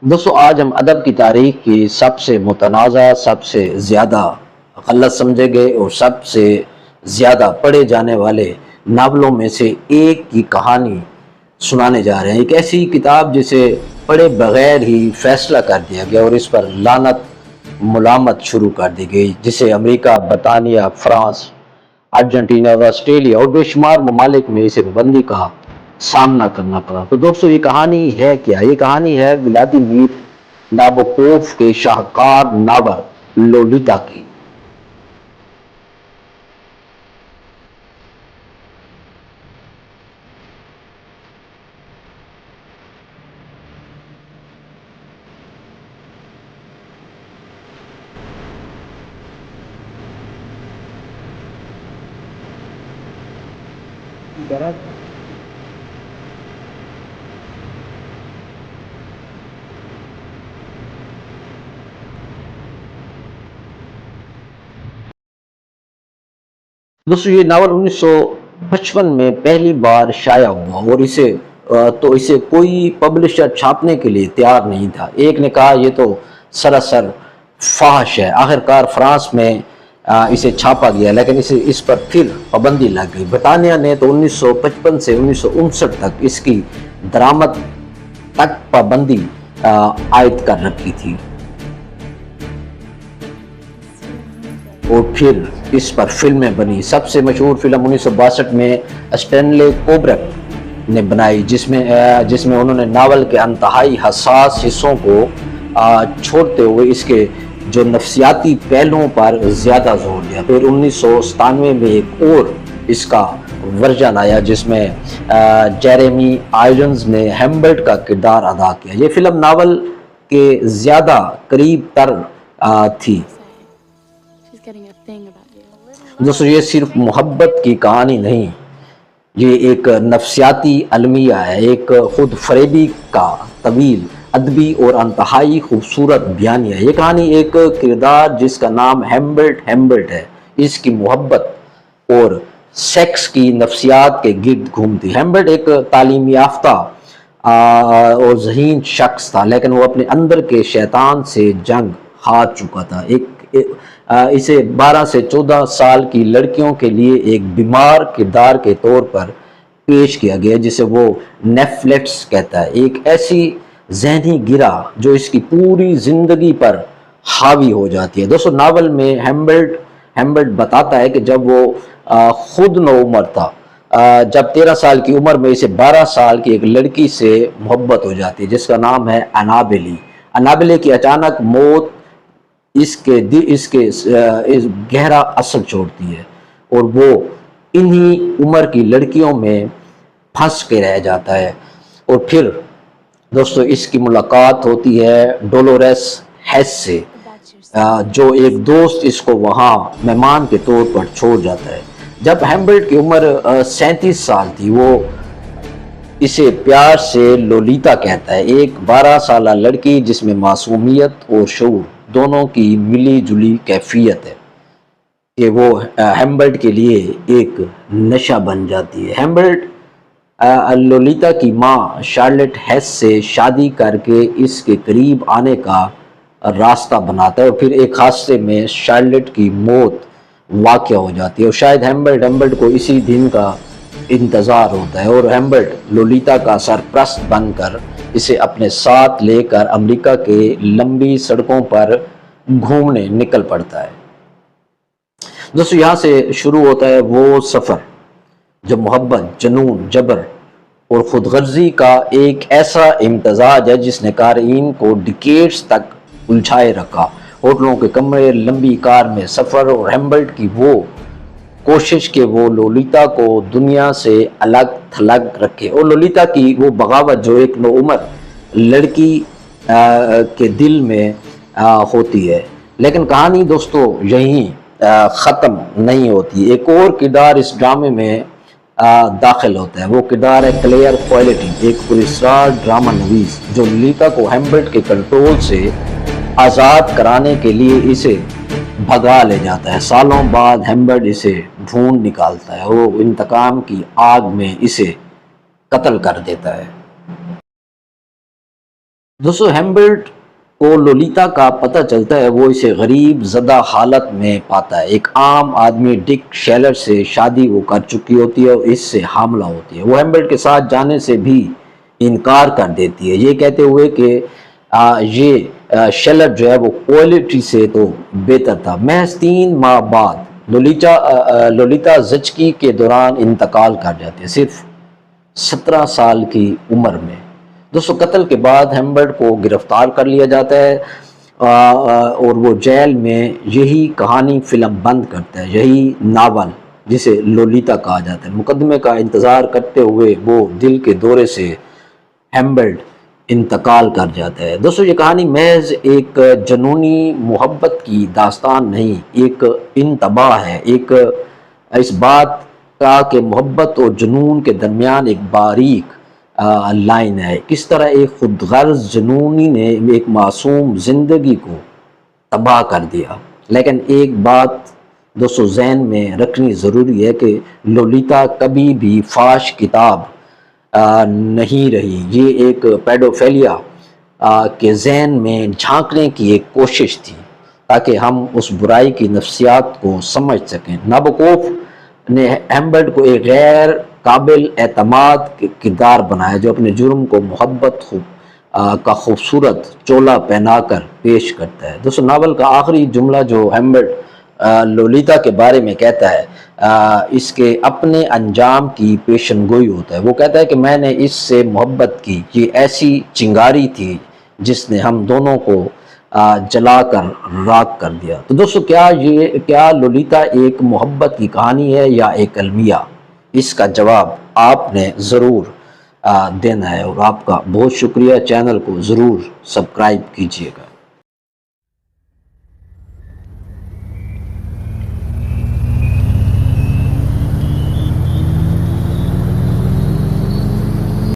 دوستو آج ہم ادب کی تاریخ کی سب سے متنازع، سب سے زیادہ غلط سمجھے گئے اور سب سے زیادہ پڑھے جانے والے ناولوں میں سے ایک کی کہانی سنانے جا رہے ہیں۔ ایک ایسی کتاب جسے پڑھے بغیر ہی فیصلہ کر دیا گیا اور اس پر لعنت ملامت شروع کر دی گئی، جسے امریکہ، برطانیہ، فرانس، ارجنٹینا، آسٹریلیا اور بے شمار ممالک میں اسے پابندی کا سامنا کرنا پڑا۔ تو دوستو یہ کہانی ہے کیا؟ یہ کہانی ہے ولادیمیر نابوکوف کے شاہکار ناول لولیتا کی۔ دوستو یہ ناول 1955 میں پہلی بار شائع ہوا اور اسے کوئی پبلشر چھاپنے کے لیے تیار نہیں تھا۔ ایک نے کہا یہ تو سراسر فحش ہے۔ آخرکار فرانس میں اسے چھاپا گیا، لیکن اس پر پھر پابندی لگ گئی۔ برطانیہ نے تو 1955 سے 1959 تک اس کی درآمد تک پابندی عائد کر رکھی تھی، اور پھر اس پر فلمیں بنی۔ سب سے مشہور فلم 1962 میں اسٹینلے کوبرک نے بنائی، جس میں انہوں نے ناول کے انتہائی حساس حصوں کو چھوڑتے ہوئے اس کے جو نفسیاتی پہلوؤں پر زیادہ زور دیا۔ پھر 1997 میں ایک اور اس کا ورژن آیا جس میں جیریمی آئرنز نے ہیمبرٹ کا کردار ادا کیا۔ یہ فلم ناول کے زیادہ قریب تر تھی۔ دوستو یہ صرف محبت کی کہانی نہیں، یہ ایک نفسیاتی المیہ ہے، ایک خود فریبی کا طویل ادبی اور انتہائی خوبصورت بیانیہ ہے۔ یہ کہانی ایک کردار جس کا نام ہیمبرٹ ہے، اس کی محبت اور سیکس کی نفسیات کے گرد گھومتی۔ ہیمبرٹ ایک تعلیم یافتہ اور ذہین شخص تھا، لیکن وہ اپنے اندر کے شیطان سے جنگ ہار چکا تھا۔ اسے 12 سے 14 سال کی لڑکیوں کے لیے ایک بیمار کردار کے طور پر پیش کیا گیا، جسے وہ نیفلیٹس کہتا ہے، ایک ایسی ذہنی گرہ جو اس کی پوری زندگی پر حاوی ہو جاتی ہے۔ دوستو ناول میں ہیمبرٹ بتاتا ہے کہ جب وہ خود نوعمر تھا، جب 13 سال کی عمر میں اسے 12 سال کی ایک لڑکی سے محبت ہو جاتی ہے جس کا نام ہے انابیلی کی اچانک موت اس گہرا اثر چھوڑتی ہے، اور وہ انہی عمر کی لڑکیوں میں پھنس کے رہ جاتا ہے۔ اور پھر دوستو اس کی ملاقات ہوتی ہے ڈولوریس ہیس سے، جو ایک دوست اس کو وہاں مہمان کے طور پر چھوڑ جاتا ہے۔ جب ہیمبرٹ کی عمر 37 سال تھی، وہ اسے پیار سے لولیتا کہتا ہے، ایک 12 سالہ لڑکی جس میں معصومیت اور شعور دونوں کی ملی جلی کیفیت ہے کہ وہ ہیمبرٹ کے لیے ایک نشہ بن جاتی ہے۔ ہیمبرٹ لولیتا کی ماں شارلٹ ہیس سے شادی کر کے اس کے قریب آنے کا راستہ بناتا ہے، اور پھر ایک حادثے میں شارلٹ کی موت واقع ہو جاتی ہے، اور شاید ہیمبرٹ کو اسی دن کا انتظار ہوتا ہے، اور ہیمبرٹ لولیتا کا سرپرست بن کر اسے اپنے ساتھ لے کر امریکہ کے لمبی سڑکوں پر گھومنے نکل پڑتا ہے۔ دوستو یہاں سے شروع ہوتا ہے وہ سفر جو محبت، جنون، جبر اور خود غرضی کا ایک ایسا امتزاج ہے جس نے قارئین کو ڈیکیڈز تک الجھائے رکھا۔ ہوٹلوں کے کمرے، لمبی کار میں سفر، اور ہیمبرٹ کی وہ کوشش کہ وہ لولیتا کو دنیا سے الگ تھلگ رکھے، اور لولیتا کی وہ بغاوت جو ایک نوعمر لڑکی کے دل میں ہوتی ہے۔ لیکن کہانی دوستو یہیں ختم نہیں ہوتی، ایک اور کردار اس ڈرامے میں داخل ہوتا ہے۔ وہ کردار ہے کلیئر کوالٹی، ایک پراسرار ڈرامہ نویس جو لولیتا کو ہیمبرٹ کے کنٹرول سے آزاد کرانے کے لیے اسے بھگا لے جاتا ہے۔ سالوں بعد ہیمبرٹ اسے ڈھونڈ نکالتا ہے اور وہ انتقام کی آگ میں اسے قتل کر دیتا ہے۔ دوستو ہیمبلٹ کو لولیتا کا پتہ چلتا ہے، وہ اسے غریب زدہ حالت میں پاتا ہے۔ ایک عام آدمی ڈک شیلر سے شادی وہ کر چکی ہوتی ہے اور اس سے حاملہ ہوتی ہے۔ وہ ہیمبلٹ کے ساتھ جانے سے بھی انکار کر دیتی ہے، یہ کہتے ہوئے کہ یہ شیلر جو ہے وہ کوالٹی سے تو بہتر تھا۔ محض 3 ماہ بعد لولیتا زچگی کے دوران انتقال کر جاتی ہے، صرف 17 سال کی عمر میں۔ دوستو قتل کے بعد ہیمبلٹ کو گرفتار کر لیا جاتا ہے اور وہ جیل میں یہی کہانی فلم بند کرتا ہے، یہی ناول جسے لولیتا کہا جاتا ہے۔ مقدمے کا انتظار کرتے ہوئے وہ دل کے دورے سے ہیمبلٹ انتقال کر جاتا ہے۔ دوستو یہ کہانی محض ایک جنونی محبت کی داستان نہیں، ایک انتباہ ہے، ایک اس بات کا کہ محبت اور جنون کے درمیان ایک باریک لائن ہے، کس طرح ایک خود غرض جنونی نے ایک معصوم زندگی کو تباہ کر دیا۔ لیکن ایک بات دوستو ذہن میں رکھنی ضروری ہے کہ لولیتا کبھی بھی فاش کتاب نہیں رہی، یہ ایک پیڈوفیلیا کے ذہن میں جھانکنے کی ایک کوشش تھی تاکہ ہم اس برائی کی نفسیات کو سمجھ سکیں۔ نابوکوف نے ہیمبلٹ کو ایک غیر قابل اعتماد کردار بنایا جو اپنے جرم کو محبت کا خوبصورت چولا پہنا کر پیش کرتا ہے۔ دوستو ناول کا آخری جملہ جو ہیمبلٹ لولیتا کے بارے میں کہتا ہے، اس کے اپنے انجام کی پیشن گوئی ہوتا ہے۔ وہ کہتا ہے کہ میں نے اس سے محبت کی، یہ ایسی چنگاری تھی جس نے ہم دونوں کو جلا کر راکھ کر دیا۔ تو دوستو کیا لولیتا ایک محبت کی کہانی ہے یا ایک المیہ؟ اس کا جواب آپ نے ضرور دینا ہے، اور آپ کا بہت شکریہ۔ چینل کو ضرور سبسکرائب کیجیے گا۔